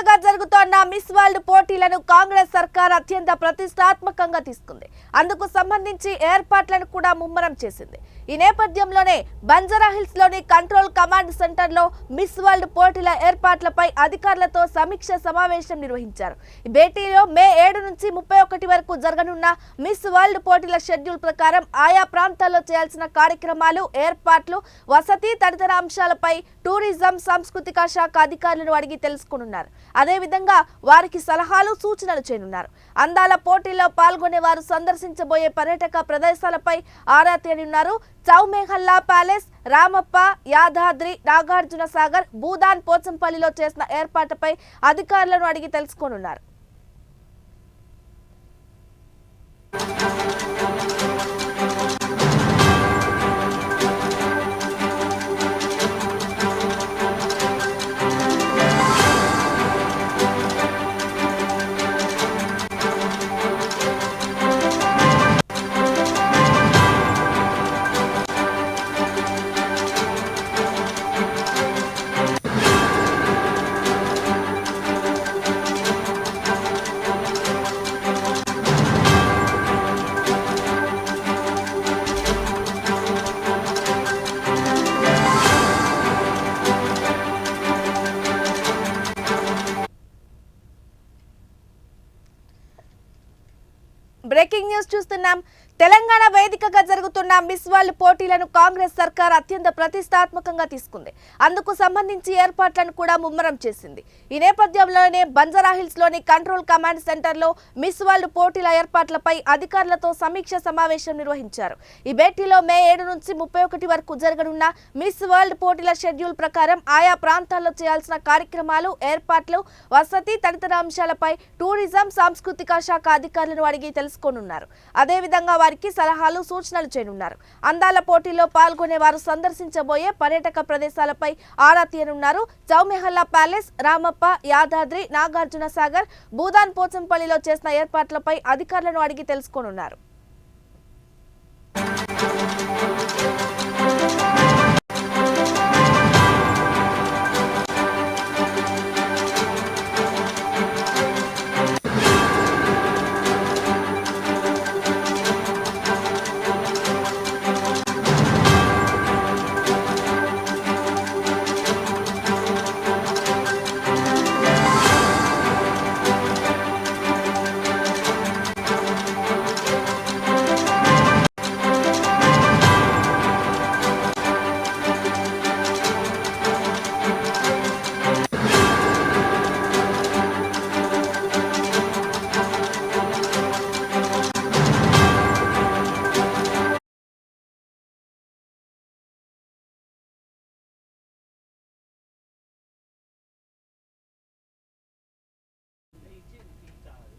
వేదికగా జరుగుతోన్న miss world పోటీలను కాంగ్రెస్ సర్కార్ అత్యంత ప్రతిష్టాత్మకంగా తీసుకుంది. అందుకు సంబంధించి ఏర్పాట్లను కూడా ముమ్మరం చేసింది. ఈ నేపథ్యంలోనే బంజారాహిల్స్ లోని కంట్రోల్ కమాండ్ సెంటర్ లో మిస్ వరల్డ్ పోటీల ఏర్పాట్లపై అధికారులతో సమీక్ష సమావేశం నిర్వహించారు. ఈ భేటీలో మే 7 నుంచి 31 వరకు జరగనున్న మిస్ వరల్డ్ పోటీల షెడ్యూల్ ప్రకారం ఆయా ప్రాంతాల్లో చేయాల్సిన కార్యక్రమాలు, ఏర్పాట్లు, వసతి తదితర అంశాలపై టూరిజం, సాంస్కృతిక శాఖ అధికారులను అడిగి తెలుసుకున్నారు. అదేవిధంగా వారికి సలహాలు, సూచనలు చేయనున్నారు. అందాల పోటీల్లో పాల్గొనే వారు సందర్శించబోయే పర్యాటక ప్రదేశాలపై ఆరా తీయనున్నారు. చౌమెహల్లా ప్యాలెస్, రామప్ప, యాదాద్రి, నాగార్జున సాగర్, భూదాన్, పోచంపల్లిలో చేసిన ఏర్పాటుపై అధికారులను అడిగి తెలుసుకోనున్నారు. బ్రేకింగ్ న్యూస్ చూస్తున్నాం. తెలంగాణ వేదికగా జరుగుతున్న మిస్ వరల్డ్ పోటీలను కాంగ్రెస్ సర్కార్ అత్యంత ప్రతిష్టాత్మకంగా తీసుకుంది. అందుకు సంబంధించి ఏర్పాట్లను కూడా ముమ్మరం చేసింది. ఈ నేపథ్యంలోనే బంజారాహిల్స్ లోని కంట్రోల్ కమాండ్ సెంటర్ లో మిస్ వరల్డ్ పోటీల ఏర్పాట్లపై అధికారులతో సమీక్ష సమావేశం నిర్వహించారు. ఈ భేటీలో మే 7 నుంచి 31 వరకు జరగనున్న మిస్ వరల్డ్ పోటీల షెడ్యూల్ ప్రకారం ఆయా ప్రాంతాల్లో చేయాల్సిన కార్యక్రమాలు, ఏర్పాట్లు, వసతి తదితర అంశాలపై టూరిజం, సాంస్కృతిక శాఖ అధికారులను అడిగి తెలుసుకోనున్నారు. అదేవిధంగా వారికి సలహాలు, సూచనలు చేయనున్నారు. అందాల పోటీలో పాల్గొనే వారు సందర్శించబోయే పర్యాటక ప్రదేశాలపై ఆరా తీయనున్నారు. చౌమెహల్లా ప్యాలెస్, రామప్ప, యాదాద్రి, నాగార్జున సాగర్, భూదాన్, పోచంపల్లిలో చేసిన ఏర్పాట్లపై అధికారులను అడిగి తెలుసుకోనున్నారు.